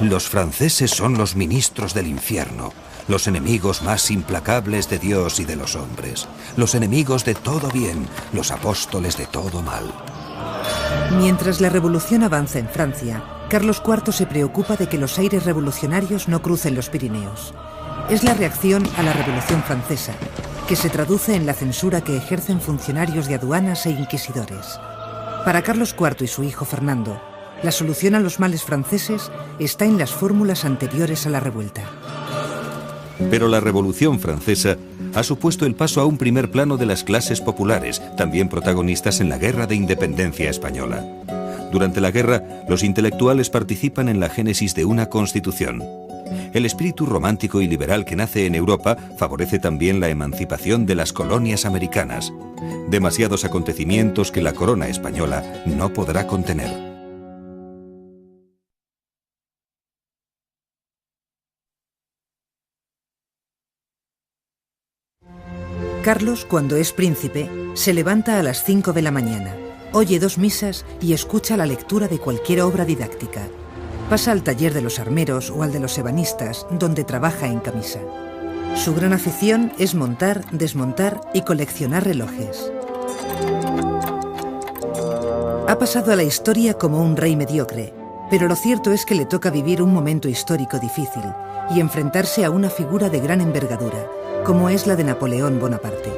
Los franceses son los ministros del infierno, los enemigos más implacables de Dios y de los hombres, los enemigos de todo bien, los apóstoles de todo mal. Mientras la revolución avanza en Francia, Carlos IV se preocupa de que los aires revolucionarios no crucen los Pirineos. Es la reacción a la Revolución Francesa, que se traduce en la censura que ejercen funcionarios de aduanas e inquisidores. Para Carlos IV y su hijo Fernando, la solución a los males franceses está en las fórmulas anteriores a la revuelta. Pero la Revolución Francesa ha supuesto el paso a un primer plano de las clases populares, también protagonistas en la Guerra de Independencia Española. Durante la guerra, los intelectuales participan en la génesis de una constitución. El espíritu romántico y liberal que nace en Europa favorece también la emancipación de las colonias americanas. Demasiados acontecimientos que la corona española no podrá contener. Carlos, cuando es príncipe, se levanta a las 5 de la mañana, oye 2 misas y escucha la lectura de cualquier obra didáctica. Pasa al taller de los armeros o al de los ebanistas, donde trabaja en camisa. Su gran afición es montar, desmontar y coleccionar relojes. Ha pasado a la historia como un rey mediocre, pero lo cierto es que le toca vivir un momento histórico difícil y enfrentarse a una figura de gran envergadura, como es la de Napoleón Bonaparte.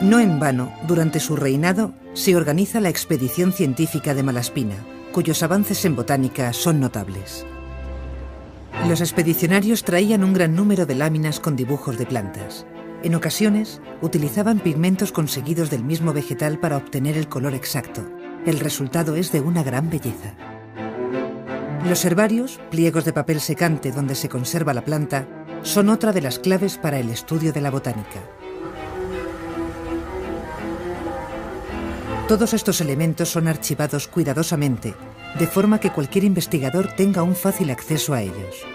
No en vano, durante su reinado, se organiza la expedición científica de Malaspina, cuyos avances en botánica son notables. Los expedicionarios traían un gran número de láminas con dibujos de plantas. En ocasiones, utilizaban pigmentos conseguidos del mismo vegetal para obtener el color exacto. El resultado es de una gran belleza. Los herbarios, pliegos de papel secante donde se conserva la planta, son otra de las claves para el estudio de la botánica. Todos estos elementos son archivados cuidadosamente, de forma que cualquier investigador tenga un fácil acceso a ellos.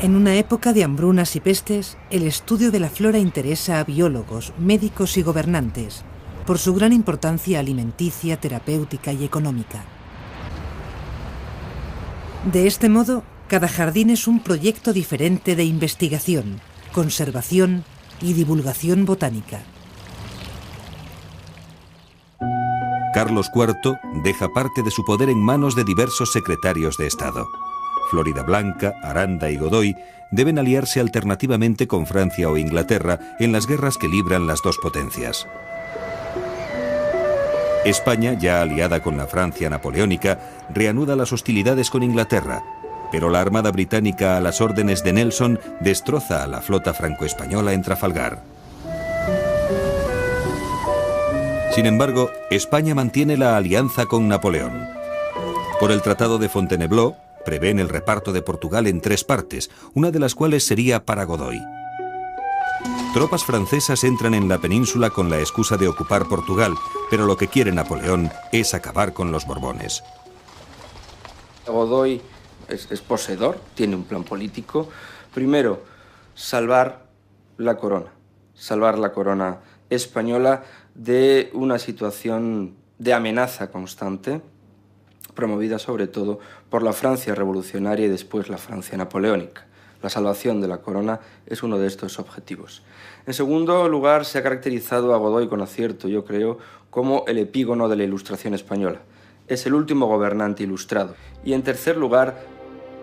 En una época de hambrunas y pestes, el estudio de la flora interesa a biólogos, médicos y gobernantes, por su gran importancia alimenticia, terapéutica y económica. De este modo, cada jardín es un proyecto diferente de investigación, conservación y divulgación botánica. Carlos IV deja parte de su poder en manos de diversos secretarios de Estado. Floridablanca, Aranda y Godoy deben aliarse alternativamente con Francia o Inglaterra en las guerras que libran las dos potencias. España, ya aliada con la Francia napoleónica, reanuda las hostilidades con Inglaterra, pero la Armada británica a las órdenes de Nelson destroza a la flota franco-española en Trafalgar. Sin embargo, España mantiene la alianza con Napoleón. Por el Tratado de Fontainebleau, prevén el reparto de Portugal en 3 partes, una de las cuales sería para Godoy. Tropas francesas entran en la península con la excusa de ocupar Portugal, pero lo que quiere Napoleón es acabar con los Borbones. Godoy es poseedor, tiene un plan político. Primero, salvar la corona española de una situación de amenaza constante, promovida sobre todo por la Francia revolucionaria y después la Francia napoleónica. La salvación de la corona es uno de estos objetivos. En segundo lugar, se ha caracterizado a Godoy con acierto, yo creo, como el epígono de la Ilustración española. Es el último gobernante ilustrado. Y en tercer lugar,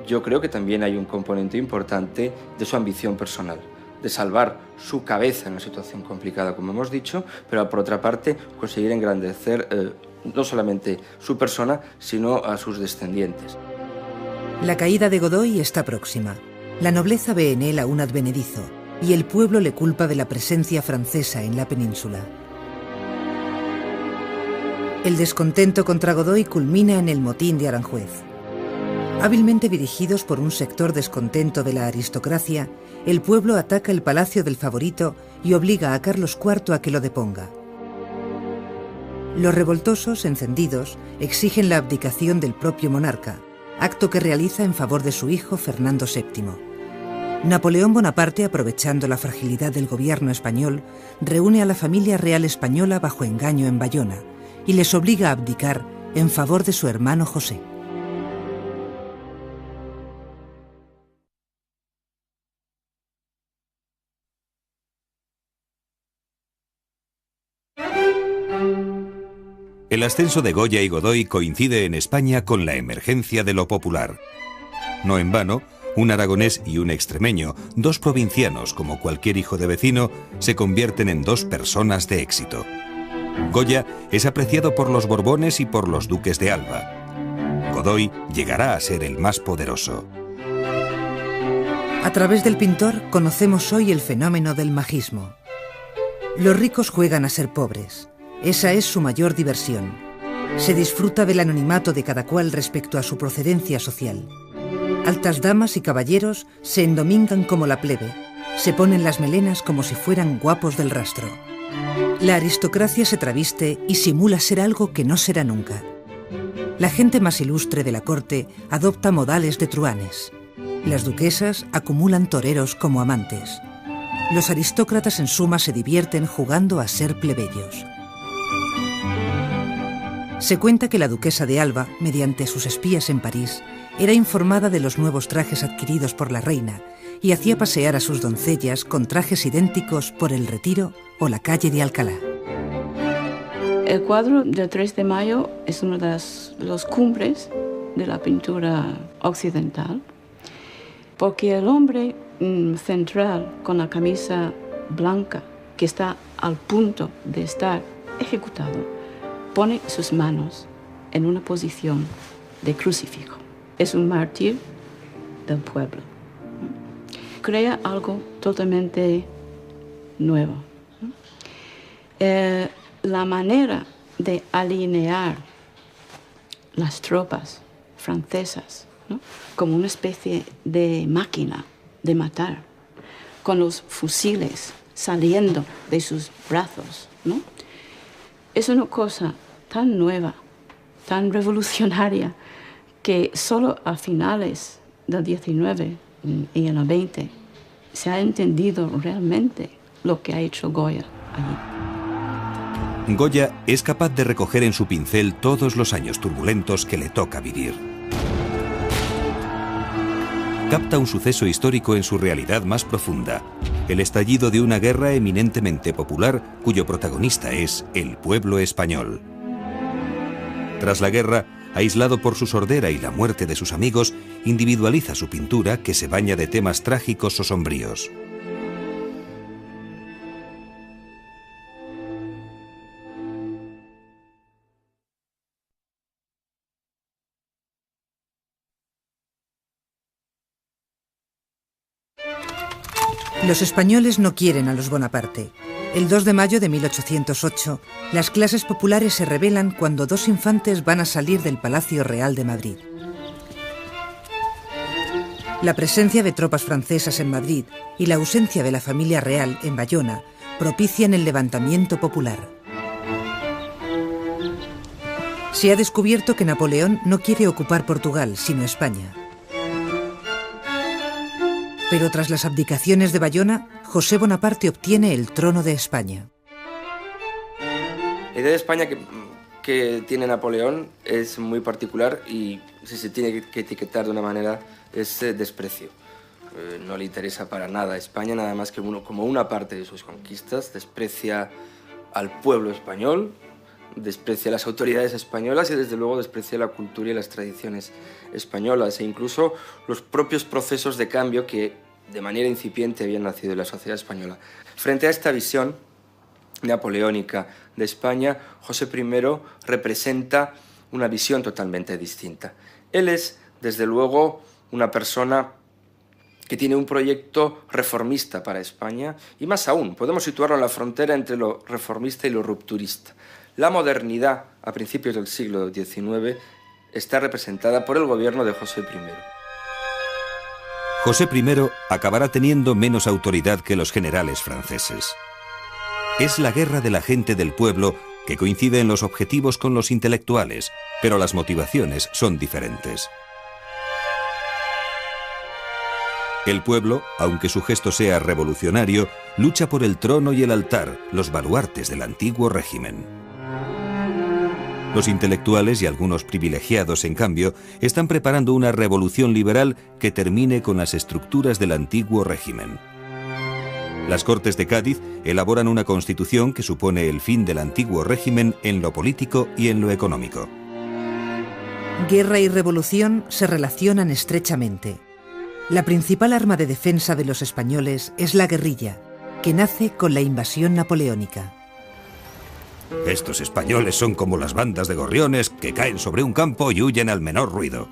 yo creo que también hay un componente importante de su ambición personal, de salvar su cabeza en una situación complicada, como hemos dicho, pero por otra parte conseguir engrandecer no solamente su persona, sino a sus descendientes. La caída de Godoy está próxima. La nobleza ve en él a un advenedizo, y el pueblo le culpa de la presencia francesa en la península. El descontento contra Godoy culmina en el motín de Aranjuez. Hábilmente dirigidos por un sector descontento de la aristocracia, el pueblo ataca el palacio del favorito y obliga a Carlos IV a que lo deponga. Los revoltosos, encendidos, exigen la abdicación del propio monarca, acto que realiza en favor de su hijo Fernando VII. Napoleón Bonaparte, aprovechando la fragilidad del gobierno español, reúne a la familia real española bajo engaño en Bayona y les obliga a abdicar en favor de su hermano José. El ascenso de Goya y Godoy coincide en España con la emergencia de lo popular. No en vano, un aragonés y un extremeño, dos provincianos como cualquier hijo de vecino, se convierten en dos personas de éxito. Goya es apreciado por los Borbones y por los duques de Alba. Godoy llegará a ser el más poderoso. A través del pintor conocemos hoy el fenómeno del magismo. Los ricos juegan a ser pobres. Esa es su mayor diversión. Se disfruta del anonimato de cada cual respecto a su procedencia social. Altas damas y caballeros se endomingan como la plebe, se ponen las melenas como si fueran guapos del rastro. La aristocracia se traviste y simula ser algo que no será nunca. La gente más ilustre de la corte adopta modales de truhanes. Las duquesas acumulan toreros como amantes. Los aristócratas en suma se divierten jugando a ser plebeyos. Se cuenta que la duquesa de Alba, mediante sus espías en París, era informada de los nuevos trajes adquiridos por la reina y hacía pasear a sus doncellas con trajes idénticos por el Retiro o la calle de Alcalá. El cuadro del 3 de mayo es una de las cumbres de la pintura occidental, porque el hombre central con la camisa blanca, que está al punto de estar ejecutado, pone sus manos en una posición de crucifijo. Es un mártir del pueblo. Crea algo totalmente nuevo. La manera de alinear las tropas francesas, ¿no?, como una especie de máquina de matar, con los fusiles saliendo de sus brazos, ¿no?, es una cosa tan nueva, tan revolucionaria, que solo a finales del 19 y en el 20 se ha entendido realmente lo que ha hecho Goya allí. Goya es capaz de recoger en su pincel todos los años turbulentos que le toca vivir. Capta un suceso histórico en su realidad más profunda, el estallido de una guerra eminentemente popular cuyo protagonista es el pueblo español. Tras la guerra, aislado por su sordera y la muerte de sus amigos, individualiza su pintura que se baña de temas trágicos o sombríos. Los españoles no quieren a los Bonaparte. El 2 de mayo de 1808, las clases populares se rebelan cuando dos infantes van a salir del Palacio Real de Madrid. La presencia de tropas francesas en Madrid y la ausencia de la familia real en Bayona propician el levantamiento popular. Se ha descubierto que Napoleón no quiere ocupar Portugal, sino España. Pero tras las abdicaciones de Bayona, José Bonaparte obtiene el trono de España. La idea de España que tiene Napoleón es muy particular y si se tiene que etiquetar de una manera es desprecio. No le interesa para nada a España, nada más que como una parte de sus conquistas. Desprecia al pueblo español, desprecia a las autoridades españolas y desde luego desprecia la cultura y las tradiciones españolas e incluso los propios procesos de cambio que de manera incipiente habían nacido en la sociedad española. Frente a esta visión napoleónica de España, José I representa una visión totalmente distinta. Él es, desde luego, una persona que tiene un proyecto reformista para España y más aún, podemos situarlo en la frontera entre lo reformista y lo rupturista. La modernidad a principios del siglo XIX está representada por el gobierno de José I. José I acabará teniendo menos autoridad que los generales franceses. Es la guerra de la gente del pueblo que coincide en los objetivos con los intelectuales, pero las motivaciones son diferentes. El pueblo, aunque su gesto sea revolucionario, lucha por el trono y el altar, los baluartes del antiguo régimen. Los intelectuales y algunos privilegiados, en cambio, están preparando una revolución liberal que termine con las estructuras del antiguo régimen. Las Cortes de Cádiz elaboran una constitución que supone el fin del antiguo régimen en lo político y en lo económico. Guerra y revolución se relacionan estrechamente. La principal arma de defensa de los españoles es la guerrilla, que nace con la invasión napoleónica. Estos españoles son como las bandas de gorriones que caen sobre un campo y huyen al menor ruido.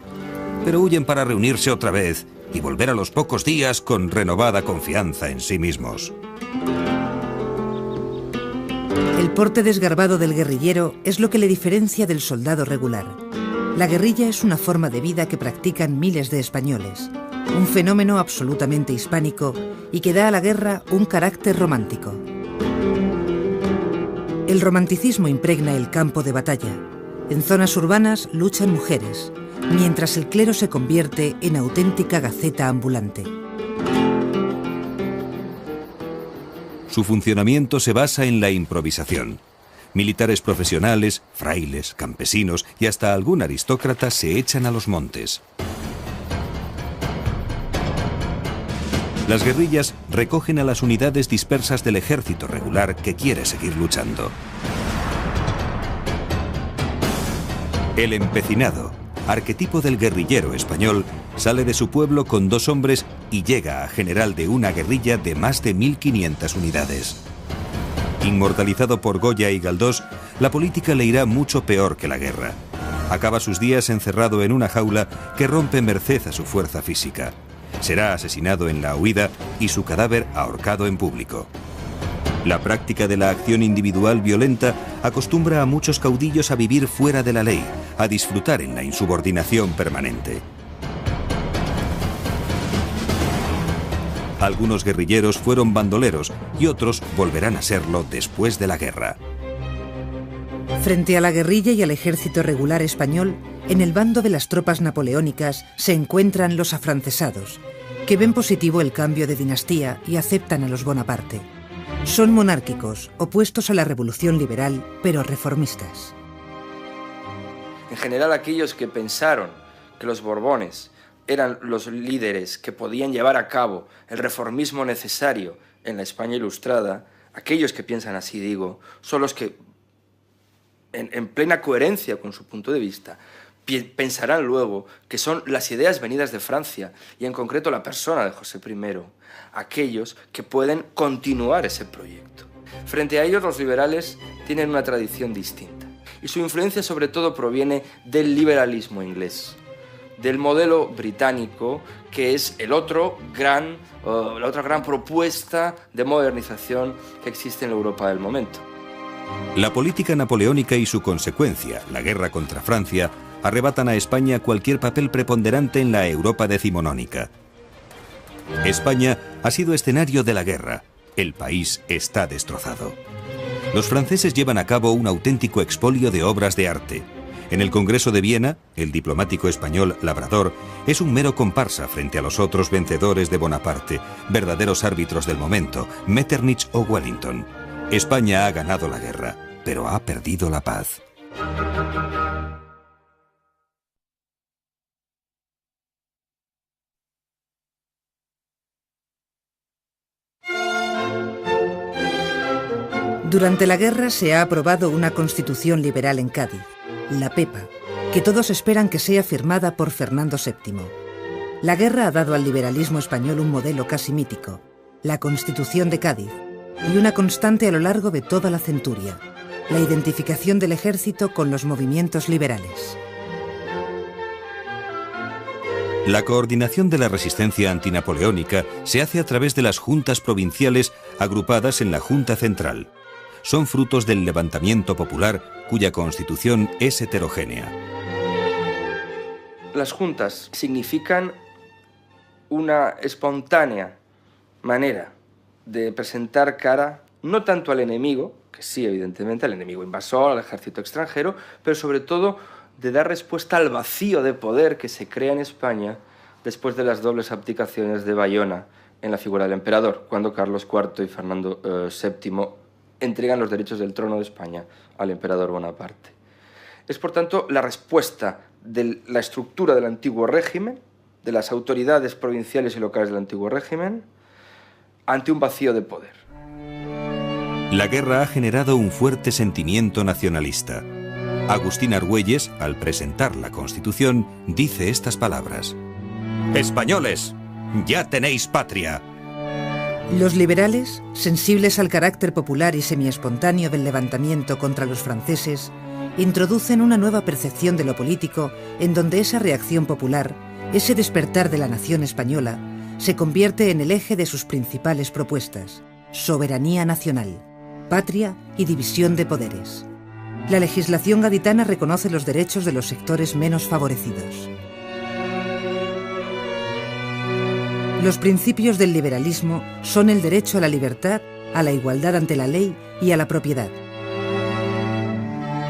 Pero huyen para reunirse otra vez y volver a los pocos días con renovada confianza en sí mismos. El porte desgarbado del guerrillero es lo que le diferencia del soldado regular. La guerrilla es una forma de vida que practican miles de españoles, un fenómeno absolutamente hispánico y que da a la guerra un carácter romántico. El romanticismo impregna el campo de batalla. En zonas urbanas luchan mujeres, mientras el clero se convierte en auténtica gaceta ambulante. Su funcionamiento se basa en la improvisación. Militares profesionales, frailes, campesinos y hasta algún aristócrata se echan a los montes. Las guerrillas recogen a las unidades dispersas del ejército regular que quiere seguir luchando. El empecinado, arquetipo del guerrillero español, sale de su pueblo con 2 hombres y llega a general de una guerrilla de más de 1500 unidades. Inmortalizado por Goya y Galdós, la política le irá mucho peor que la guerra. Acaba sus días encerrado en una jaula que rompe merced a su fuerza física. Será asesinado en la huida y su cadáver ahorcado en público. La práctica de la acción individual violenta acostumbra a muchos caudillos a vivir fuera de la ley, a disfrutar en la insubordinación permanente. Algunos guerrilleros fueron bandoleros y otros volverán a serlo después de la guerra. Frente a la guerrilla y al ejército regular español, en el bando de las tropas napoleónicas se encuentran los afrancesados, que ven positivo el cambio de dinastía y aceptan a los Bonaparte. Son monárquicos, opuestos a la revolución liberal, pero reformistas. En general, aquellos que pensaron que los Borbones eran los líderes que podían llevar a cabo el reformismo necesario en la España ilustrada, aquellos que piensan así, digo, son los que, en plena coherencia con su punto de vista, pensarán luego que son las ideas venidas de Francia, y en concreto la persona de José I, aquellos que pueden continuar ese proyecto. Frente a ellos, los liberales tienen una tradición distinta, y su influencia sobre todo proviene del liberalismo inglés, del modelo británico, que es la otra gran propuesta de modernización que existe en la Europa del momento. La política napoleónica y su consecuencia, la guerra contra Francia, arrebatan a España cualquier papel preponderante en la Europa decimonónica. España ha sido escenario de la guerra. El país está destrozado. Los franceses llevan a cabo un auténtico expolio de obras de arte. En el Congreso de Viena, el diplomático español Labrador es un mero comparsa frente a los otros vencedores de Bonaparte, verdaderos árbitros del momento, Metternich o Wellington. España ha ganado la guerra, pero ha perdido la paz. Durante la guerra se ha aprobado una constitución liberal en Cádiz, la Pepa, que todos esperan que sea firmada por Fernando VII. La guerra ha dado al liberalismo español un modelo casi mítico, la Constitución de Cádiz, y una constante a lo largo de toda la centuria, la identificación del ejército con los movimientos liberales. La coordinación de la resistencia antinapoleónica se hace a través de las juntas provinciales agrupadas en la Junta Central. Son frutos del levantamiento popular cuya constitución es heterogénea. Las juntas significan una espontánea manera de presentar cara no tanto al enemigo, que sí, evidentemente, al enemigo invasor, al ejército extranjero, pero sobre todo de dar respuesta al vacío de poder que se crea en España después de las dobles abdicaciones de Bayona en la figura del emperador, cuando Carlos IV y Fernando VII entregan los derechos del trono de España al emperador Bonaparte. Es, por tanto, la respuesta de la estructura del antiguo régimen, de las autoridades provinciales y locales del antiguo régimen, ante un vacío de poder. La guerra ha generado un fuerte sentimiento nacionalista. Agustín Argüelles, al presentar la Constitución, dice estas palabras: «Españoles, ya tenéis patria». Los liberales, sensibles al carácter popular y semiespontáneo del levantamiento contra los franceses, introducen una nueva percepción de lo político en donde esa reacción popular, ese despertar de la nación española, se convierte en el eje de sus principales propuestas: soberanía nacional, patria y división de poderes. La legislación gaditana reconoce los derechos de los sectores menos favorecidos. Los principios del liberalismo son el derecho a la libertad, a la igualdad ante la ley y a la propiedad.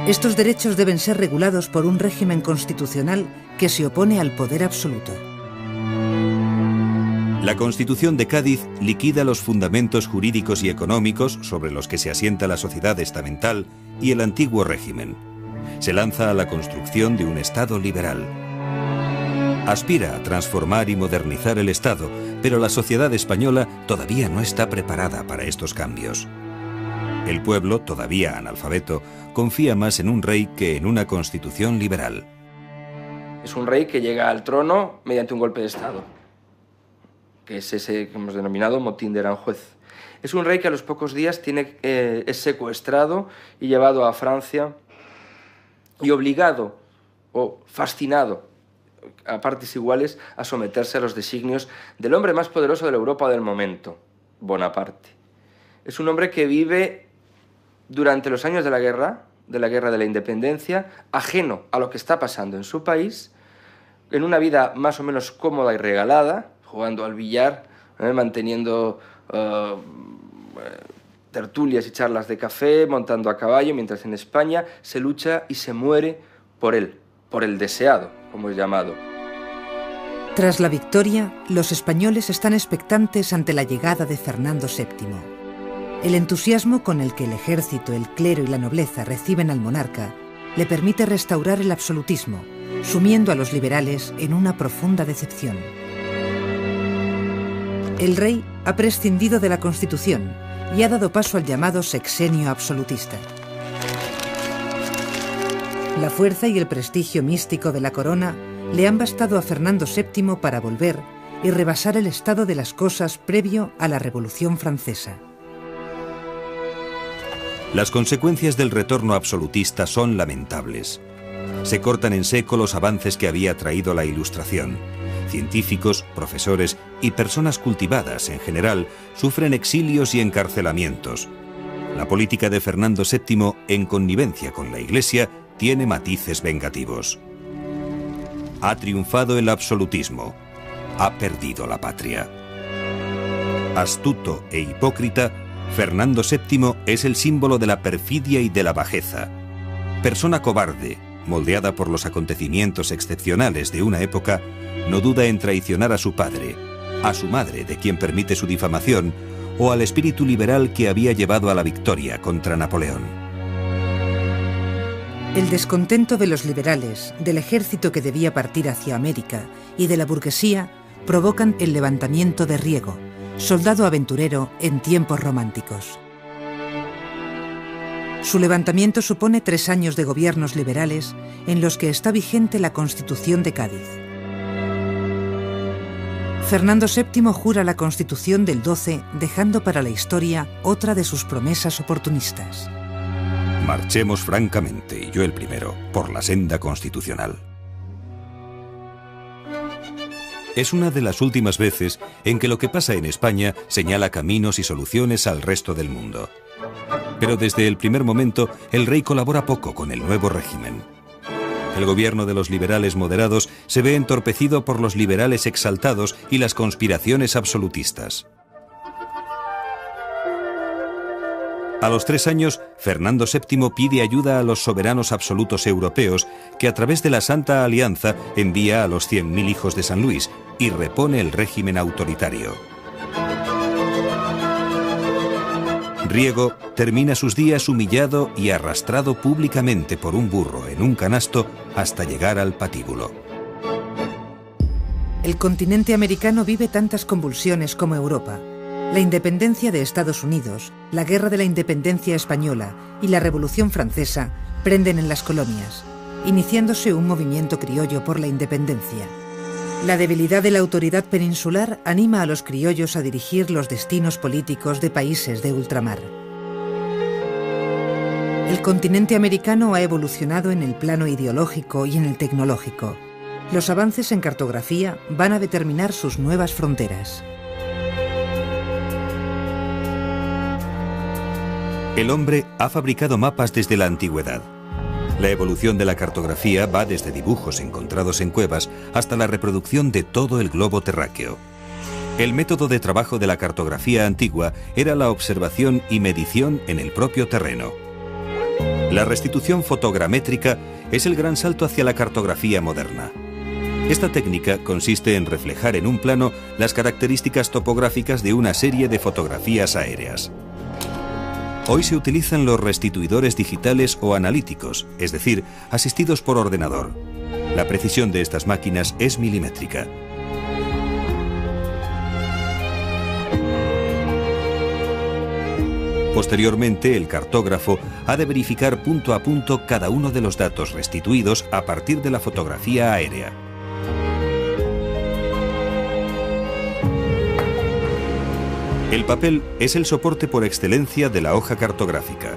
Estos derechos deben ser regulados por un régimen constitucional que se opone al poder absoluto. La Constitución de Cádiz liquida los fundamentos jurídicos y económicos sobre los que se asienta la sociedad estamental y el antiguo régimen. Se lanza a la construcción de un Estado liberal. Aspira a transformar y modernizar el Estado, pero la sociedad española todavía no está preparada para estos cambios. El pueblo, todavía analfabeto, confía más en un rey que en una constitución liberal. Es un rey que llega al trono mediante un golpe de Estado, que es ese que hemos denominado motín de Aranjuez. Es un rey que a los pocos días es secuestrado y llevado a Francia y obligado o fascinado a partes iguales a someterse a los designios del hombre más poderoso de la Europa del momento, Bonaparte. Es un hombre que vive durante los años de la guerra de la independencia, ajeno a lo que está pasando en su país, en una vida más o menos cómoda y regalada, jugando al billar, manteniendo tertulias y charlas de café, montando a caballo, mientras en España se lucha y se muere por él, por el deseado, como es llamado. Tras la victoria, los españoles están expectantes ante la llegada de Fernando VII. El entusiasmo con el que el ejército, el clero y la nobleza reciben al monarca le permite restaurar el absolutismo, sumiendo a los liberales en una profunda decepción. El rey ha prescindido de la Constitución y ha dado paso al llamado sexenio absolutista. La fuerza y el prestigio místico de la corona le han bastado a Fernando VII para volver y rebasar el estado de las cosas previo a la Revolución Francesa. Las consecuencias del retorno absolutista son lamentables. Se cortan en seco los avances que había traído la Ilustración. Científicos, profesores y personas cultivadas en general sufren exilios y encarcelamientos. La política de Fernando VII, en connivencia con la Iglesia, tiene matices vengativos. Ha triunfado el absolutismo. Ha perdido la patria. Astuto e hipócrita, Fernando VII es el símbolo de la perfidia y de la bajeza. Persona cobarde, moldeada por los acontecimientos excepcionales de una época, no duda en traicionar a su padre, a su madre, de quien permite su difamación, o al espíritu liberal que había llevado a la victoria contra Napoleón. El descontento de los liberales, del ejército que debía partir hacia América y de la burguesía provocan el levantamiento de Riego, soldado aventurero en tiempos románticos. Su levantamiento supone 3 años de gobiernos liberales en los que está vigente la Constitución de Cádiz. Fernando VII jura la Constitución del 12, dejando para la historia otra de sus promesas oportunistas. Marchemos francamente, y yo el primero, por la senda constitucional. Es una de las últimas veces en que lo que pasa en España señala caminos y soluciones al resto del mundo. Pero desde el primer momento, el rey colabora poco con el nuevo régimen. El gobierno de los liberales moderados se ve entorpecido por los liberales exaltados y las conspiraciones absolutistas. A los 3 años, Fernando VII pide ayuda a los soberanos absolutos europeos, que a través de la Santa Alianza envía a los 100.000 hijos de San Luis, y repone el régimen autoritario. Riego termina sus días humillado y arrastrado públicamente por un burro en un canasto hasta llegar al patíbulo. El continente americano vive tantas convulsiones como Europa. La independencia de Estados Unidos, la Guerra de la Independencia Española y la Revolución Francesa prenden en las colonias, iniciándose un movimiento criollo por la independencia. La debilidad de la autoridad peninsular anima a los criollos a dirigir los destinos políticos de países de ultramar. El continente americano ha evolucionado en el plano ideológico y en el tecnológico. Los avances en cartografía van a determinar sus nuevas fronteras. El hombre ha fabricado mapas desde la antigüedad. La evolución de la cartografía va desde dibujos encontrados en cuevas hasta la reproducción de todo el globo terráqueo. El método de trabajo de la cartografía antigua era la observación y medición en el propio terreno. La restitución fotogramétrica es el gran salto hacia la cartografía moderna. Esta técnica consiste en reflejar en un plano las características topográficas de una serie de fotografías aéreas. Hoy se utilizan los restituidores digitales o analíticos, es decir, asistidos por ordenador. La precisión de estas máquinas es milimétrica. Posteriormente, el cartógrafo ha de verificar punto a punto cada uno de los datos restituidos a partir de la fotografía aérea. El papel es el soporte por excelencia de la hoja cartográfica.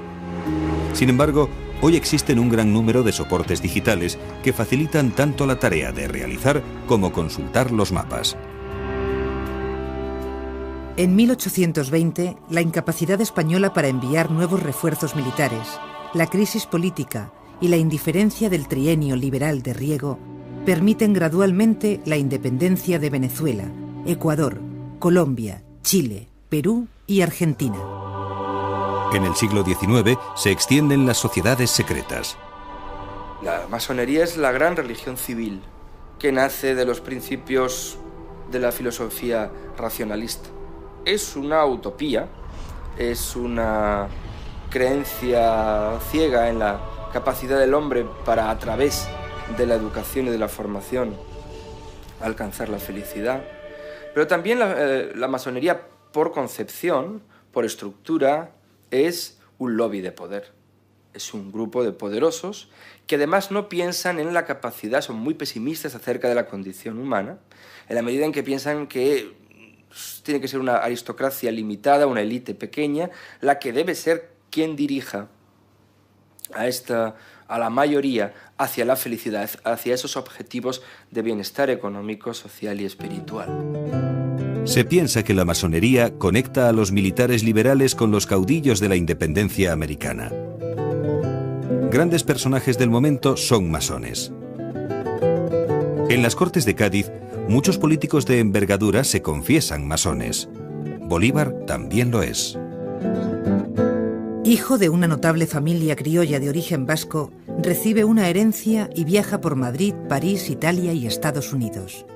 Sin embargo, hoy existen un gran número de soportes digitales que facilitan tanto la tarea de realizar como consultar los mapas. En 1820, la incapacidad española para enviar nuevos refuerzos militares, la crisis política y la indiferencia del trienio liberal de Riego permiten gradualmente la independencia de Venezuela, Ecuador, Colombia, Chile, Perú y Argentina. En el siglo XIX se extienden las sociedades secretas. La masonería es la gran religión civil que nace de los principios de la filosofía racionalista. Es una utopía, es una creencia ciega en la capacidad del hombre para, a través de la educación y de la formación, alcanzar la felicidad. Pero también la masonería, por concepción, por estructura, es un lobby de poder. Es un grupo de poderosos que además no piensan en la capacidad, son muy pesimistas acerca de la condición humana, en la medida en que piensan que tiene que ser una aristocracia limitada, una élite pequeña, la que debe ser quien dirija a la mayoría hacia la felicidad, hacia esos objetivos de bienestar económico, social y espiritual. Se piensa que la masonería conecta a los militares liberales con los caudillos de la independencia americana. Grandes personajes del momento son masones. En las Cortes de Cádiz, muchos políticos de envergadura se confiesan masones. Bolívar también lo es. Hijo de una notable familia criolla de origen vasco, recibe una herencia y viaja por Madrid, París, Italia y Estados Unidos.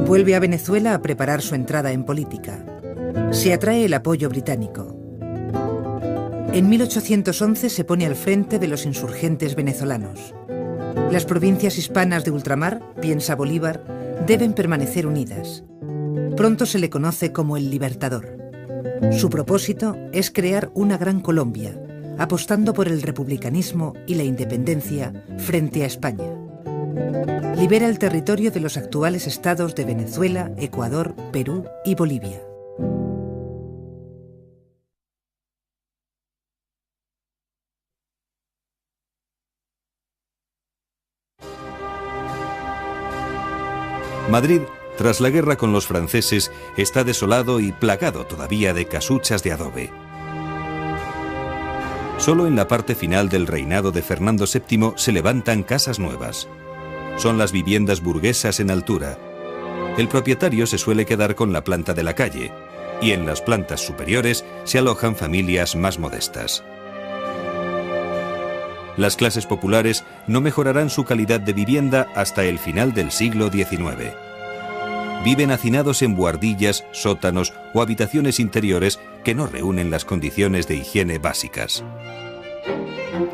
Vuelve a Venezuela a preparar su entrada en política. Se atrae el apoyo británico. En 1811 se pone al frente de los insurgentes venezolanos. Las provincias hispanas de ultramar, piensa Bolívar, deben permanecer unidas. Pronto se le conoce como el Libertador. Su propósito es crear una gran Colombia, apostando por el republicanismo y la independencia frente a España. Libera el territorio de los actuales estados de Venezuela, Ecuador, Perú y Bolivia. Madrid, tras la guerra con los franceses, está desolado y plagado todavía de casuchas de adobe. Solo en la parte final del reinado de Fernando VII se levantan casas nuevas. Son las viviendas burguesas en altura. El propietario se suele quedar con la planta de la calle, y en las plantas superiores se alojan familias más modestas. Las clases populares no mejorarán su calidad de vivienda hasta el final del siglo XIX. Viven hacinados en buhardillas, sótanos o habitaciones interiores que no reúnen las condiciones de higiene básicas.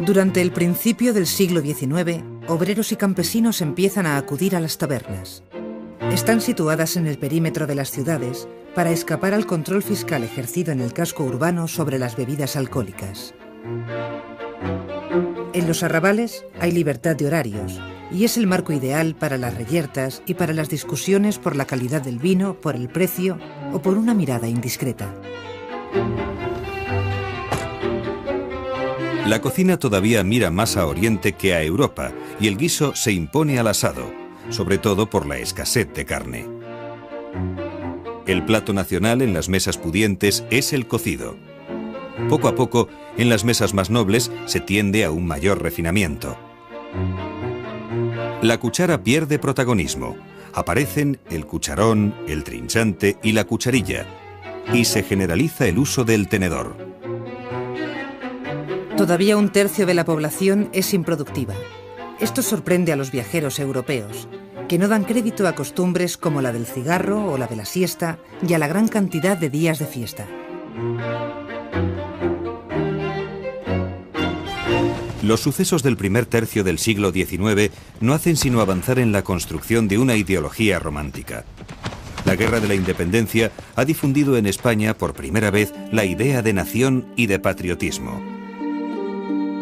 Durante el principio del siglo XIX, obreros y campesinos empiezan a acudir a las tabernas. Están situadas en el perímetro de las ciudades para escapar al control fiscal ejercido en el casco urbano sobre las bebidas alcohólicas. En los arrabales hay libertad de horarios y es el marco ideal para las reyertas y para las discusiones por la calidad del vino, por el precio o por una mirada indiscreta. La cocina todavía mira más a Oriente que a Europa y el guiso se impone al asado, sobre todo por la escasez de carne. El plato nacional en las mesas pudientes es el cocido. Poco a poco, en las mesas más nobles se tiende a un mayor refinamiento. La cuchara pierde protagonismo. Aparecen el cucharón, el trinchante y la cucharilla, y se generaliza el uso del tenedor. Todavía un tercio de la población es improductiva. Esto sorprende a los viajeros europeos, que no dan crédito a costumbres como la del cigarro o la de la siesta y a la gran cantidad de días de fiesta. Los sucesos del primer tercio del siglo XIX no hacen sino avanzar en la construcción de una ideología romántica. La Guerra de la Independencia ha difundido en España por primera vez la idea de nación y de patriotismo.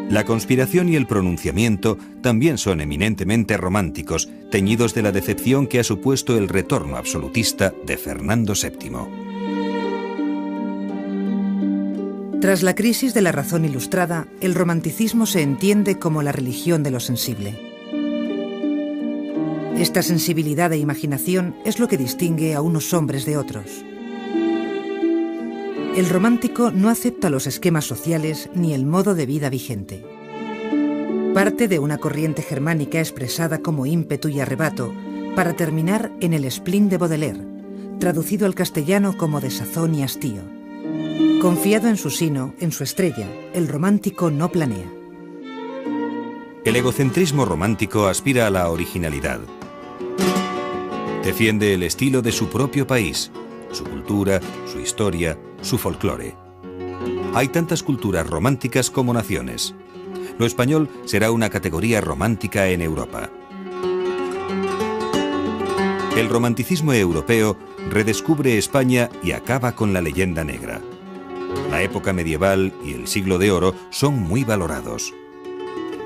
La conspiración y el pronunciamiento también son eminentemente románticos, teñidos de la decepción que ha supuesto el retorno absolutista de Fernando VII. Tras la crisis de la razón ilustrada, el romanticismo se entiende como la religión de lo sensible. Esta sensibilidad e imaginación es lo que distingue a unos hombres de otros. El romántico no acepta los esquemas sociales ni el modo de vida vigente. Parte de una corriente germánica expresada como ímpetu y arrebato, para terminar en el spleen de Baudelaire, traducido al castellano como desazón y hastío. Confiado en su sino, en su estrella, el romántico no planea. El egocentrismo romántico aspira a la originalidad. Defiende el estilo de su propio país, su cultura, su historia, su folclore. Hay tantas culturas románticas como naciones. Lo español será una categoría romántica en Europa. El romanticismo europeo redescubre España y acaba con la leyenda negra. La época medieval y el siglo de oro son muy valorados.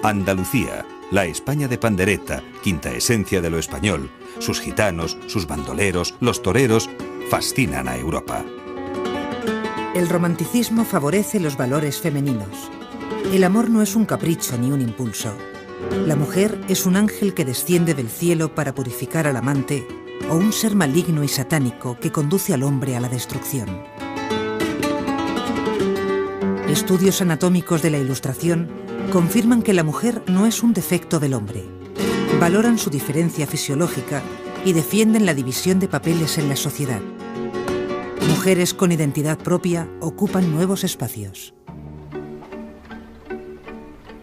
Andalucía, la España de pandereta, quinta esencia de lo español, sus gitanos, sus bandoleros, los toreros, fascinan a Europa. El romanticismo favorece los valores femeninos. El amor no es un capricho ni un impulso. La mujer es un ángel que desciende del cielo para purificar al amante o un ser maligno y satánico que conduce al hombre a la destrucción. Estudios anatómicos de la Ilustración confirman que la mujer no es un defecto del hombre. Valoran su diferencia fisiológica y defienden la división de papeles en la sociedad. Mujeres con identidad propia ocupan nuevos espacios.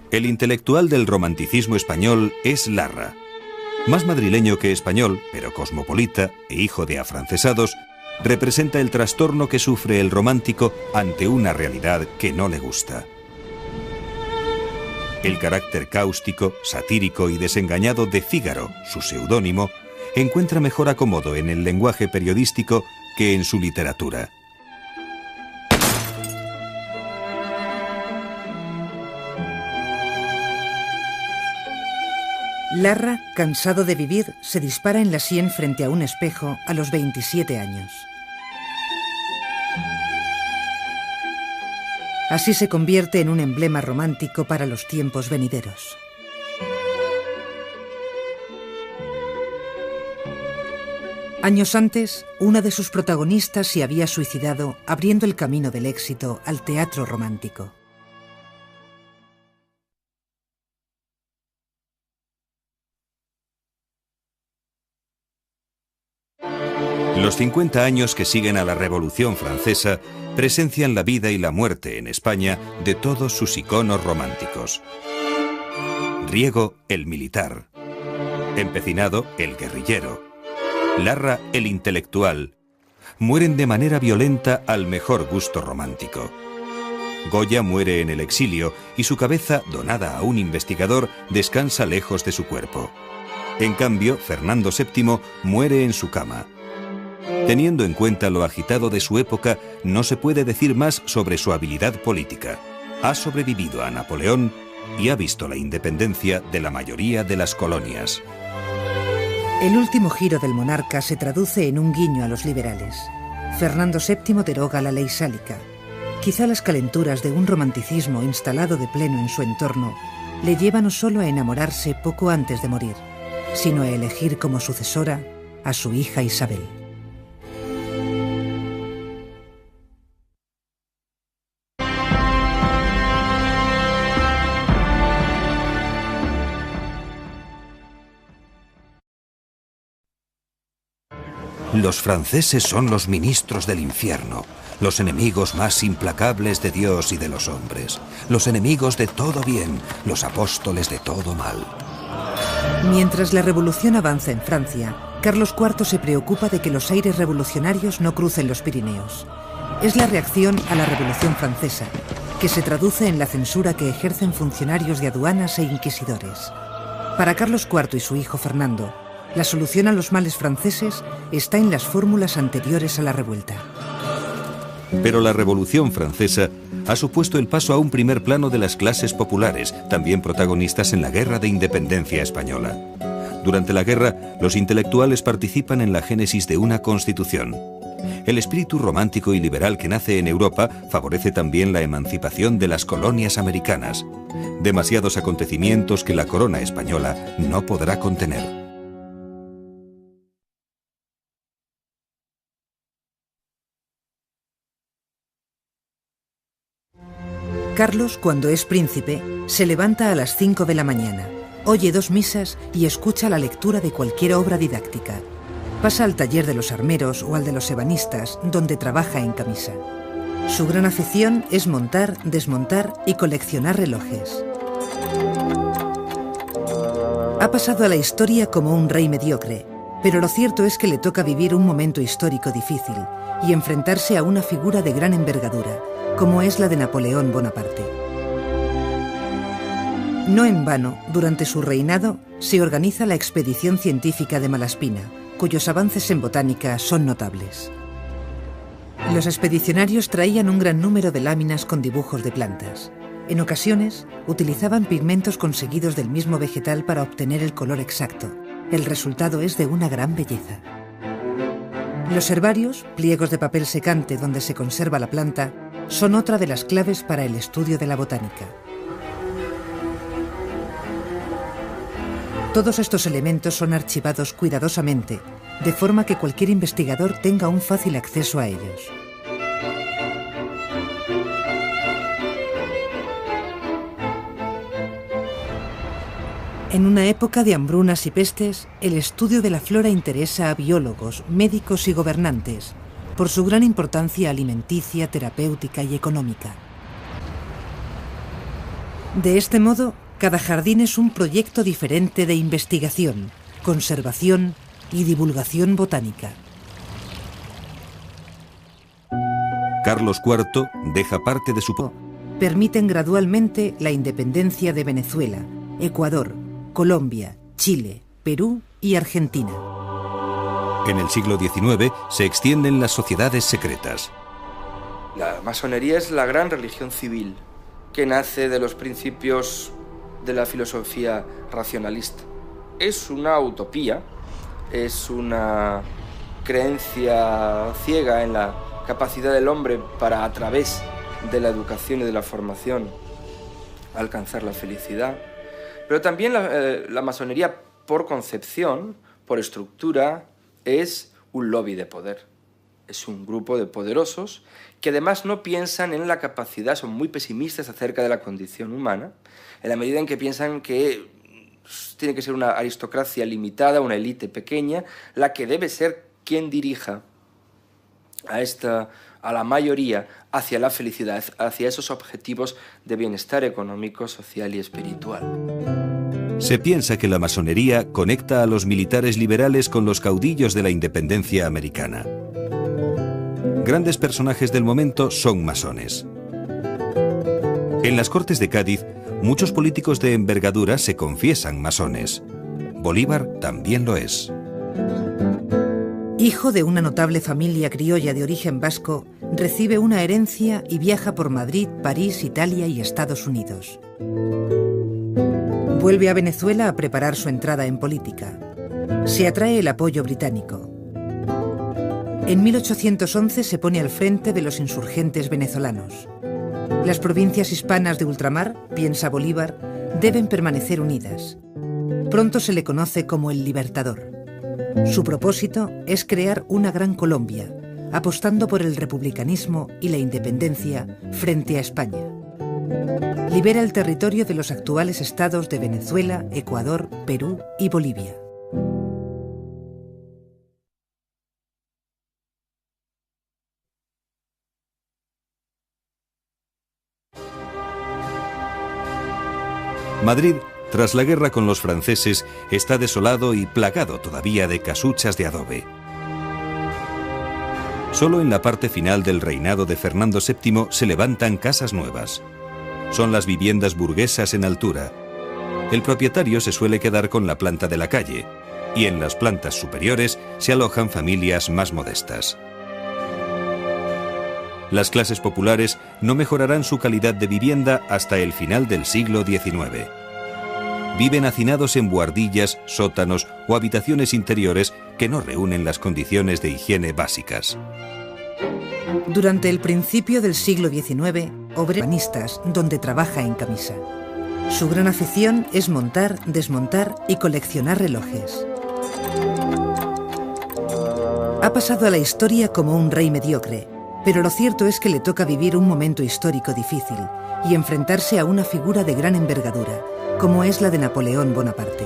El intelectual del romanticismo español es Larra. Más madrileño que español, pero cosmopolita e hijo de afrancesados, representa el trastorno que sufre el romántico ante una realidad que no le gusta. El carácter cáustico, satírico y desengañado de Fígaro, su seudónimo, encuentra mejor acomodo en el lenguaje periodístico que en su literatura. Larra, cansado de vivir, se dispara en la sien frente a un espejo a los 27 años. Así se convierte en un emblema romántico para los tiempos venideros. Años antes, una de sus protagonistas se había suicidado, abriendo el camino del éxito al teatro romántico. Los 50 años que siguen a la Revolución Francesa presencian la vida y la muerte en España de todos sus iconos románticos. Riego, el militar. Empecinado, el guerrillero. Larra, el intelectual. Mueren de manera violenta al mejor gusto romántico. Goya muere en el exilio y su cabeza, donada a un investigador, descansa lejos de su cuerpo. En cambio, Fernando VII muere en su cama. Teniendo en cuenta lo agitado de su época, no se puede decir más sobre su habilidad política. Ha sobrevivido a Napoleón y ha visto la independencia de la mayoría de las colonias. El último giro del monarca se traduce en un guiño a los liberales. Fernando VII deroga la ley sálica. Quizá las calenturas de un romanticismo instalado de pleno en su entorno le llevan no solo a enamorarse poco antes de morir, sino a elegir como sucesora a su hija Isabel. Los franceses son los ministros del infierno, los enemigos más implacables de Dios y de los hombres, los enemigos de todo bien, los apóstoles de todo mal. Mientras la revolución avanza en Francia, Carlos IV se preocupa de que los aires revolucionarios no crucen los Pirineos. Es la reacción a la Revolución Francesa, que se traduce en la censura que ejercen funcionarios de aduanas e inquisidores. Para Carlos IV y su hijo Fernando, la solución a los males franceses está en las fórmulas anteriores a la revuelta. Pero la Revolución Francesa ha supuesto el paso a un primer plano de las clases populares, también protagonistas en la Guerra de Independencia Española. Durante la guerra, los intelectuales participan en la génesis de una constitución. El espíritu romántico y liberal que nace en Europa favorece también la emancipación de las colonias americanas. Demasiados acontecimientos que la corona española no podrá contener. Carlos, cuando es príncipe, se levanta a las 5 de la mañana, oye 2 misas y escucha la lectura de cualquier obra didáctica. Pasa al taller de los armeros o al de los ebanistas, donde trabaja en camisa. Su gran afición es montar, desmontar y coleccionar relojes. Ha pasado a la historia como un rey mediocre, pero lo cierto es que le toca vivir un momento histórico difícil y enfrentarse a una figura de gran envergadura, como es la de Napoleón Bonaparte. No en vano, durante su reinado, se organiza la expedición científica de Malaspina, cuyos avances en botánica son notables. Los expedicionarios traían un gran número de láminas con dibujos de plantas. En ocasiones, utilizaban pigmentos conseguidos del mismo vegetal para obtener el color exacto. El resultado es de una gran belleza. Los herbarios, pliegos de papel secante donde se conserva la planta, son otra de las claves para el estudio de la botánica. Todos estos elementos son archivados cuidadosamente, de forma que cualquier investigador tenga un fácil acceso a ellos. En una época de hambrunas y pestes, el estudio de la flora interesa a biólogos, médicos y gobernantes, por su gran importancia alimenticia, terapéutica y económica. De este modo, cada jardín es un proyecto diferente de investigación, conservación y divulgación botánica. Carlos IV deja parte de su... Permiten gradualmente la independencia de Venezuela, Ecuador, Colombia, Chile, Perú y Argentina. En el siglo XIX se extienden las sociedades secretas. La masonería es la gran religión civil que nace de los principios de la filosofía racionalista. Es una utopía, es una creencia ciega en la capacidad del hombre para, a través de la educación y de la formación, alcanzar la felicidad. Pero también la masonería, por concepción, por estructura, es un lobby de poder. Es un grupo de poderosos que además no piensan en la capacidad, son muy pesimistas acerca de la condición humana, en la medida en que piensan que tiene que ser una aristocracia limitada, una élite pequeña, la que debe ser quien dirija a la mayoría hacia la felicidad, hacia esos objetivos de bienestar económico, social y espiritual. Se piensa que la masonería conecta a los militares liberales con los caudillos de la independencia americana. Grandes personajes del momento son masones. En las Cortes de Cádiz, muchos políticos de envergadura se confiesan masones. Bolívar también lo es. Hijo de una notable familia criolla de origen vasco, recibe una herencia y viaja por Madrid, París, Italia y Estados Unidos. Vuelve a Venezuela a preparar su entrada en política. Se atrae el apoyo británico. En 1811 se pone al frente de los insurgentes venezolanos. Las provincias hispanas de ultramar, piensa Bolívar, deben permanecer unidas. Pronto se le conoce como el Libertador. Su propósito es crear una gran Colombia, apostando por el republicanismo y la independencia frente a España. Libera el territorio de los actuales estados de Venezuela, Ecuador, Perú y Bolivia. Madrid, tras la guerra con los franceses, está desolado y plagado todavía de casuchas de adobe. Solo en la parte final del reinado de Fernando VII se levantan casas nuevas. Son las viviendas burguesas en altura. El propietario se suele quedar con la planta de la calle, y en las plantas superiores se alojan familias más modestas. Las clases populares no mejorarán su calidad de vivienda hasta el final del siglo XIX. Viven hacinados en buhardillas, sótanos o habitaciones interiores que no reúnen las condiciones de higiene básicas. Durante el principio del siglo XIX, obreristas donde trabaja en camisa. Su gran afición es montar, desmontar y coleccionar relojes. Ha pasado a la historia como un rey mediocre, pero lo cierto es que le toca vivir un momento histórico difícil y enfrentarse a una figura de gran envergadura, como es la de Napoleón Bonaparte.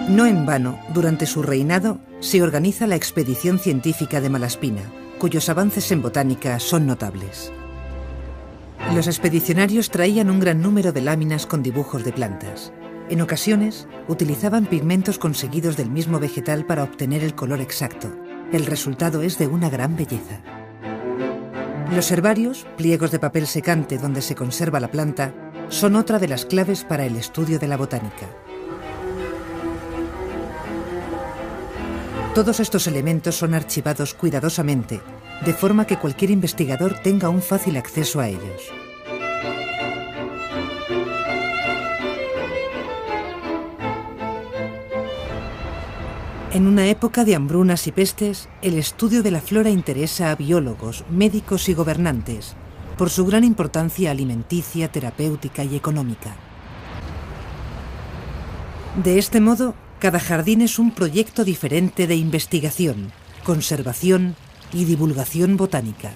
No en vano, durante su reinado, se organiza la expedición científica de Malaspina, cuyos avances en botánica son notables. Los expedicionarios traían un gran número de láminas con dibujos de plantas. En ocasiones, utilizaban pigmentos conseguidos del mismo vegetal para obtener el color exacto. El resultado es de una gran belleza. Los herbarios, pliegos de papel secante donde se conserva la planta, son otra de las claves para el estudio de la botánica. Todos estos elementos son archivados cuidadosamente, de forma que cualquier investigador tenga un fácil acceso a ellos. En una época de hambrunas y pestes, el estudio de la flora interesa a biólogos, médicos y gobernantes, por su gran importancia alimenticia, terapéutica y económica. De este modo, cada jardín es un proyecto diferente de investigación, conservación y divulgación botánica.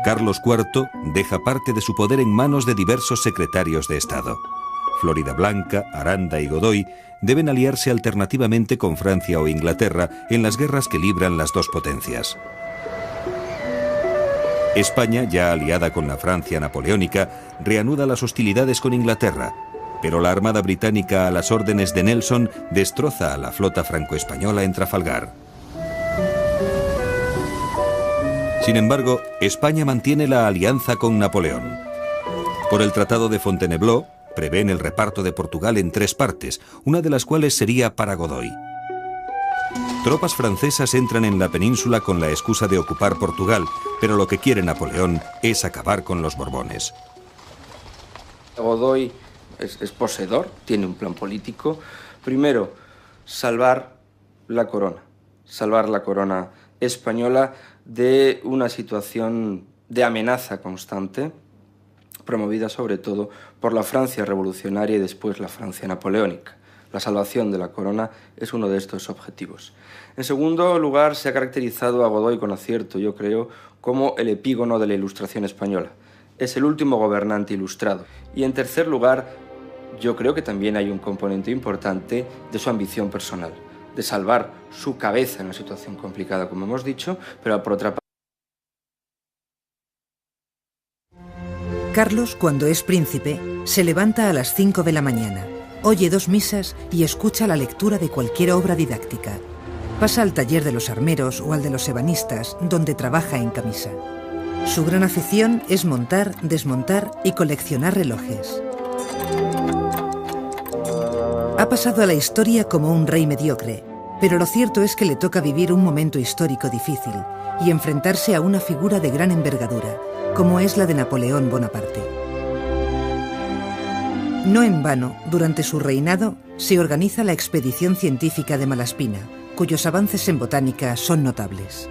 Carlos IV deja parte de su poder en manos de diversos secretarios de Estado. Floridablanca, Aranda y Godoy deben aliarse alternativamente con Francia o Inglaterra en las guerras que libran las dos potencias. España, ya aliada con la Francia napoleónica, reanuda las hostilidades con Inglaterra, pero la Armada británica a las órdenes de Nelson destroza a la flota franco-española en Trafalgar. Sin embargo, España mantiene la alianza con Napoleón. Por el Tratado de Fontainebleau, prevén el reparto de Portugal en 3 partes, una de las cuales sería para Godoy. Tropas francesas entran en la península con la excusa de ocupar Portugal, pero lo que quiere Napoleón es acabar con los Borbones. Godoy es poseedor, tiene un plan político. Primero, salvar la corona española de una situación de amenaza constante, promovida sobre todo por la Francia revolucionaria y después la Francia napoleónica. La salvación de la corona es uno de estos objetivos. En segundo lugar, se ha caracterizado a Godoy con acierto, yo creo, como el epígono de la Ilustración española. Es el último gobernante ilustrado. Y en tercer lugar, yo creo que también hay un componente importante de su ambición personal, de salvar su cabeza en una situación complicada, como hemos dicho, pero por otra parte, Carlos, cuando es príncipe, se levanta a las 5 de la mañana, oye 2 misas y escucha la lectura de cualquier obra didáctica. Pasa al taller de los armeros o al de los ebanistas, donde trabaja en camisa. Su gran afición es montar, desmontar y coleccionar relojes. Ha pasado a la historia como un rey mediocre, pero lo cierto es que le toca vivir un momento histórico difícil y enfrentarse a una figura de gran envergadura, como es la de Napoleón Bonaparte. No en vano, durante su reinado, se organiza la expedición científica de Malaspina, cuyos avances en botánica son notables.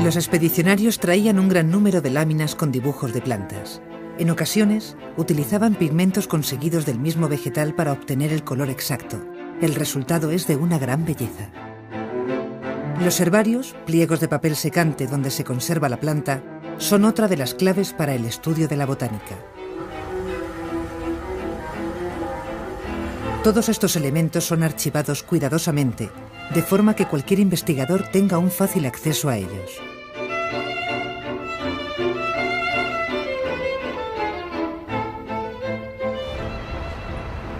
Los expedicionarios traían un gran número de láminas con dibujos de plantas. En ocasiones, utilizaban pigmentos conseguidos del mismo vegetal para obtener el color exacto. El resultado es de una gran belleza. Los herbarios, pliegos de papel secante donde se conserva la planta, son otra de las claves para el estudio de la botánica. Todos estos elementos son archivados cuidadosamente, de forma que cualquier investigador tenga un fácil acceso a ellos.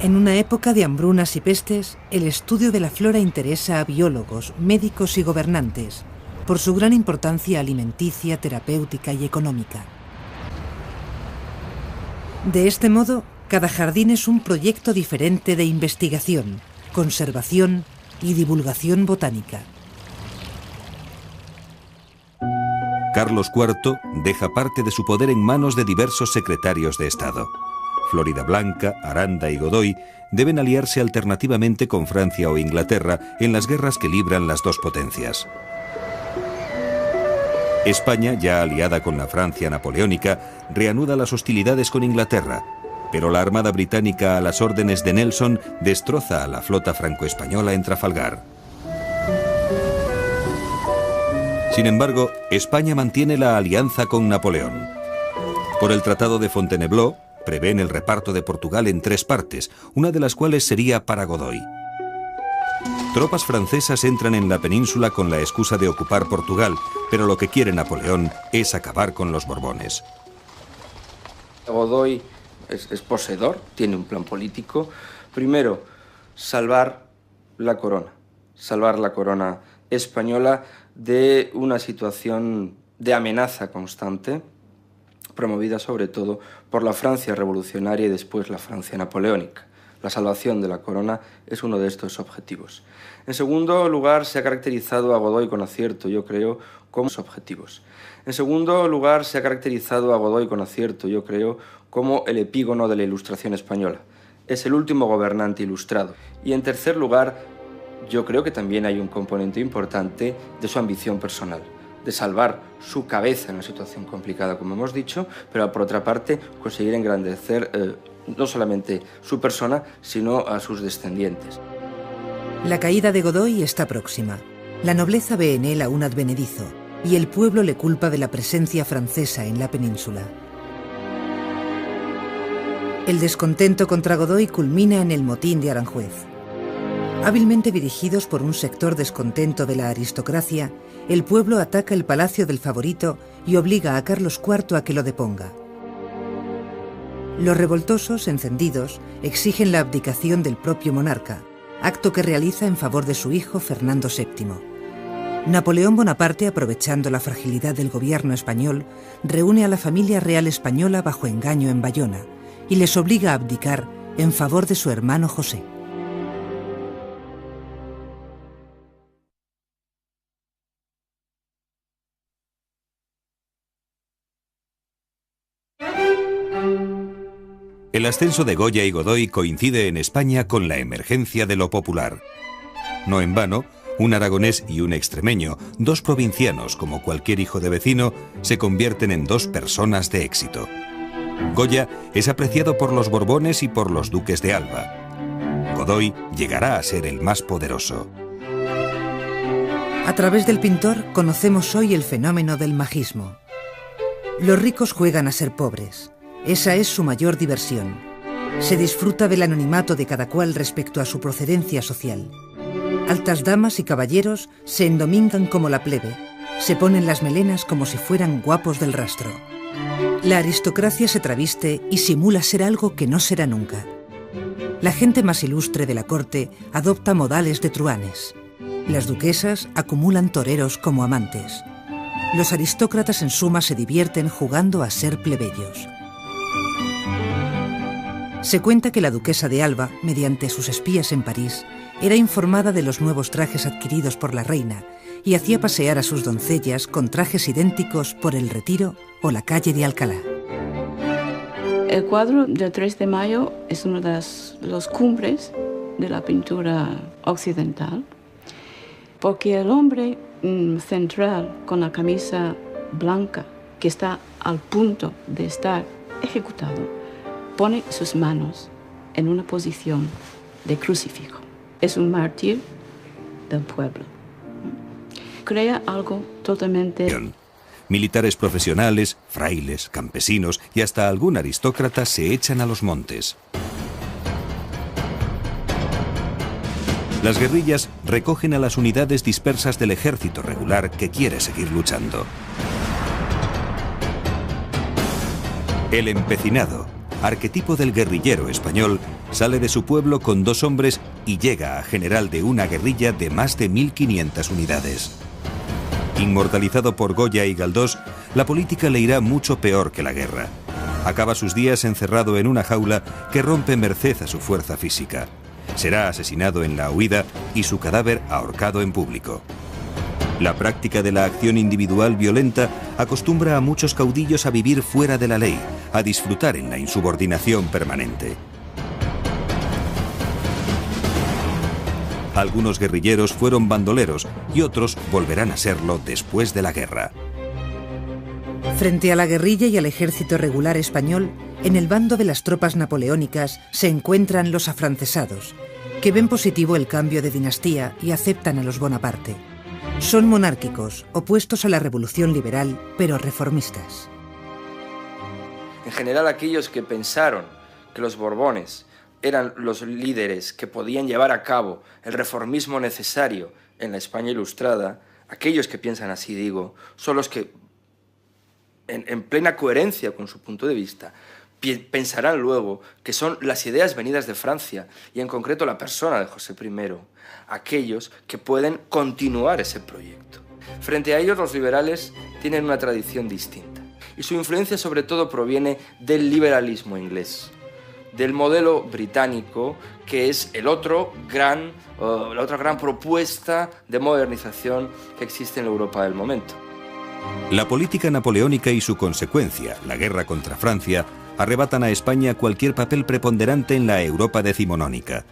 En una época de hambrunas y pestes, el estudio de la flora interesa a biólogos, médicos y gobernantes, por su gran importancia alimenticia, terapéutica y económica. De este modo, cada jardín es un proyecto diferente de investigación, conservación y divulgación botánica. Carlos IV deja parte de su poder en manos de diversos secretarios de Estado. Floridablanca, Aranda y Godoy deben aliarse alternativamente con Francia o Inglaterra en las guerras que libran las dos potencias. España, ya aliada con la Francia napoleónica, reanuda las hostilidades con Inglaterra, pero la Armada británica a las órdenes de Nelson destroza a la flota franco-española en Trafalgar. Sin embargo, España mantiene la alianza con Napoleón. Por el Tratado de Fontainebleau, prevén el reparto de Portugal en 3 partes, una de las cuales sería para Godoy. Tropas francesas entran en la península con la excusa de ocupar Portugal, pero lo que quiere Napoleón es acabar con los Borbones. Godoy es poseedor, tiene un plan político. Primero, salvar la corona española de una situación de amenaza constante, promovida sobre todo por la Francia revolucionaria y después la Francia napoleónica. La salvación de la corona es uno de estos objetivos. En segundo lugar, se ha caracterizado a Godoy con acierto, yo creo, como objetivos. En segundo lugar, se ha caracterizado a Godoy con acierto, yo creo, como el epígono de la Ilustración española. Es el último gobernante ilustrado. Y en tercer lugar, yo creo que también hay un componente importante de su ambición personal, de salvar su cabeza en una situación complicada, como hemos dicho, pero por otra parte conseguir engrandecer no solamente su persona, sino a sus descendientes. La caída de Godoy está próxima. La nobleza ve en él a un advenedizo, y el pueblo le culpa de la presencia francesa en la península. El descontento contra Godoy culmina en el motín de Aranjuez. Hábilmente dirigidos por un sector descontento de la aristocracia, el pueblo ataca el palacio del favorito y obliga a Carlos IV a que lo deponga. Los revoltosos, encendidos, exigen la abdicación del propio monarca, acto que realiza en favor de su hijo Fernando VII. Napoleón Bonaparte, aprovechando la fragilidad del gobierno español, reúne a la familia real española bajo engaño en Bayona y les obliga a abdicar en favor de su hermano José. El ascenso de Goya y Godoy coincide en España con la emergencia de lo popular. No en vano, un aragonés y un extremeño, 2 provincianos como cualquier hijo de vecino, se convierten en 2 personas de éxito. Goya es apreciado por los Borbones y por los duques de Alba. Godoy llegará a ser el más poderoso. A través del pintor conocemos hoy el fenómeno del magismo. Los ricos juegan a ser pobres. Esa es su mayor diversión. Se disfruta del anonimato de cada cual respecto a su procedencia social. Altas damas y caballeros se endomingan como la plebe, se ponen las melenas como si fueran guapos del rastro. La aristocracia se traviste y simula ser algo que no será nunca. La gente más ilustre de la corte adopta modales de truhanes. Las duquesas acumulan toreros como amantes. Los aristócratas en suma se divierten jugando a ser plebeyos. Se cuenta que la duquesa de Alba, mediante sus espías en París, era informada de los nuevos trajes adquiridos por la reina y hacía pasear a sus doncellas con trajes idénticos por el Retiro o la calle de Alcalá. El cuadro del 3 de mayo es una de las cumbres de la pintura occidental, porque el hombre central con la camisa blanca, que está al punto de estar ejecutado, pone sus manos en una posición de crucifijo. Es un mártir del pueblo. Crea algo totalmente... Militares profesionales, frailes, campesinos y hasta algún aristócrata se echan a los montes. Las guerrillas recogen a las unidades dispersas del ejército regular que quiere seguir luchando. El empecinado, arquetipo del guerrillero español, sale de su pueblo con 2 hombres y llega a general de una guerrilla de más de 1500 unidades. Inmortalizado por Goya y Galdós, la política le irá mucho peor que la guerra. Acaba sus días encerrado en una jaula que rompe merced a su fuerza física. Será asesinado en la huida y su cadáver ahorcado en público. La práctica de la acción individual violenta acostumbra a muchos caudillos a vivir fuera de la ley, a disfrutar en la insubordinación permanente. Algunos guerrilleros fueron bandoleros y otros volverán a serlo después de la guerra. Frente a la guerrilla y al ejército regular español, en el bando de las tropas napoleónicas se encuentran los afrancesados, que ven positivo el cambio de dinastía y aceptan a los Bonaparte. Son monárquicos, opuestos a la revolución liberal, pero reformistas. En general, aquellos que pensaron que los Borbones eran los líderes que podían llevar a cabo el reformismo necesario en la España ilustrada, aquellos que piensan así, digo, son los que, en plena coherencia con su punto de vista, pensarán luego que son las ideas venidas de Francia, y en concreto la persona de José I, aquellos que pueden continuar ese proyecto. Frente a ellos, los liberales tienen una tradición distinta, y su influencia sobre todo proviene del liberalismo inglés, del modelo británico, que es la otra gran propuesta de modernización que existe en la Europa del momento. La política napoleónica y su consecuencia, la guerra contra Francia, arrebatan a España cualquier papel preponderante en la Europa decimonónica.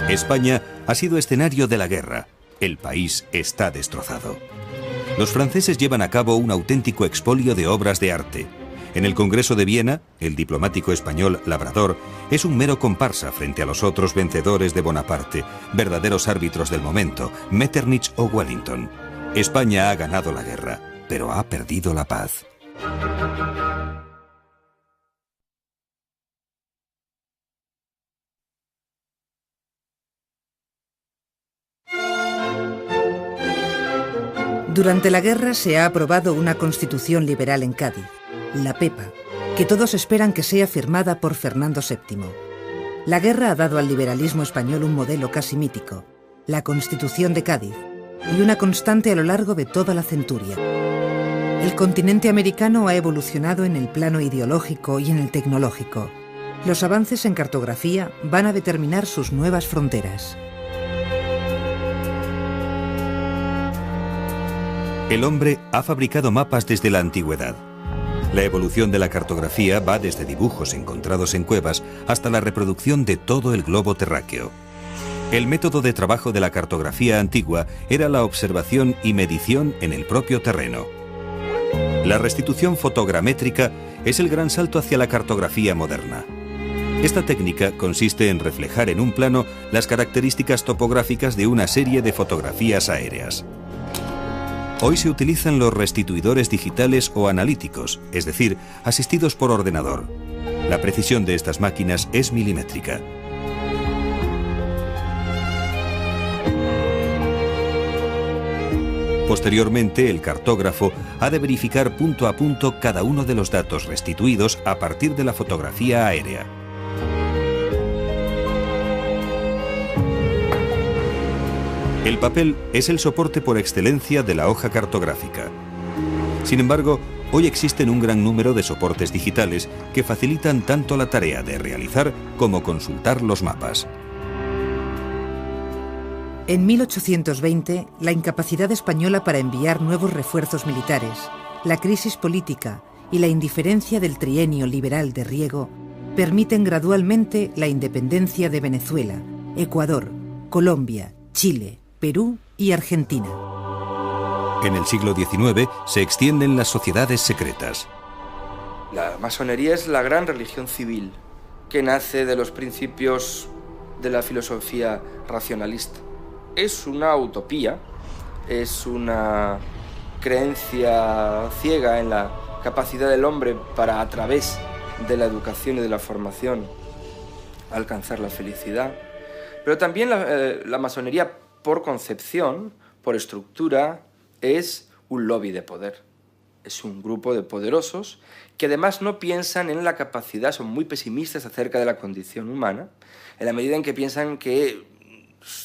España ha sido escenario de la guerra. El país está destrozado. Los franceses llevan a cabo un auténtico expolio de obras de arte. En el Congreso de Viena, el diplomático español Labrador es un mero comparsa frente a los otros vencedores de Bonaparte, verdaderos árbitros del momento, Metternich o Wellington. España ha ganado la guerra, pero ha perdido la paz. Durante la guerra se ha aprobado una constitución liberal en Cádiz, la Pepa, que todos esperan que sea firmada por Fernando VII. La guerra ha dado al liberalismo español un modelo casi mítico, la Constitución de Cádiz, y una constante a lo largo de toda la centuria. El continente americano ha evolucionado en el plano ideológico y en el tecnológico. Los avances en cartografía van a determinar sus nuevas fronteras. El hombre ha fabricado mapas desde la antigüedad. La evolución de la cartografía va desde dibujos encontrados en cuevas hasta la reproducción de todo el globo terráqueo. El método de trabajo de la cartografía antigua era la observación y medición en el propio terreno. La restitución fotogramétrica es el gran salto hacia la cartografía moderna. Esta técnica consiste en reflejar en un plano las características topográficas de una serie de fotografías aéreas. Hoy se utilizan los restituidores digitales o analíticos, es decir, asistidos por ordenador. La precisión de estas máquinas es milimétrica. Posteriormente, el cartógrafo ha de verificar punto a punto cada uno de los datos restituidos a partir de la fotografía aérea. El papel es el soporte por excelencia de la hoja cartográfica. Sin embargo, hoy existen un gran número de soportes digitales que facilitan tanto la tarea de realizar como consultar los mapas. En 1820, la incapacidad española para enviar nuevos refuerzos militares, la crisis política y la indiferencia del trienio liberal de Riego permiten gradualmente la independencia de Venezuela, Ecuador, Colombia, Chile, Perú y Argentina. En el siglo XIX se extienden las sociedades secretas. La masonería es la gran religión civil que nace de los principios de la filosofía racionalista. Es una utopía, es una creencia ciega en la capacidad del hombre para, a través de la educación y de la formación, alcanzar la felicidad. Pero también la masonería, por concepción, por estructura, es un lobby de poder. Es un grupo de poderosos que además no piensan en la capacidad, son muy pesimistas acerca de la condición humana, en la medida en que piensan que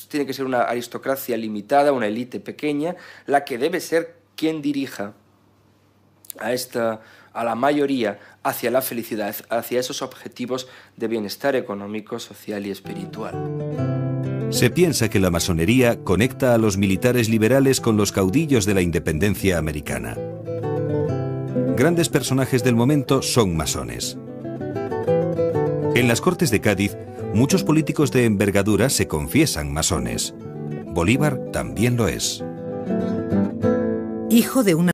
tiene que ser una aristocracia limitada, una élite pequeña, la que debe ser quien dirija a la mayoría hacia la felicidad, hacia esos objetivos de bienestar económico, social y espiritual. Se piensa que la masonería conecta a los militares liberales con los caudillos de la independencia americana. Grandes personajes del momento son masones. En las Cortes de Cádiz, muchos políticos de envergadura se confiesan masones. Bolívar también lo es. Hijo de una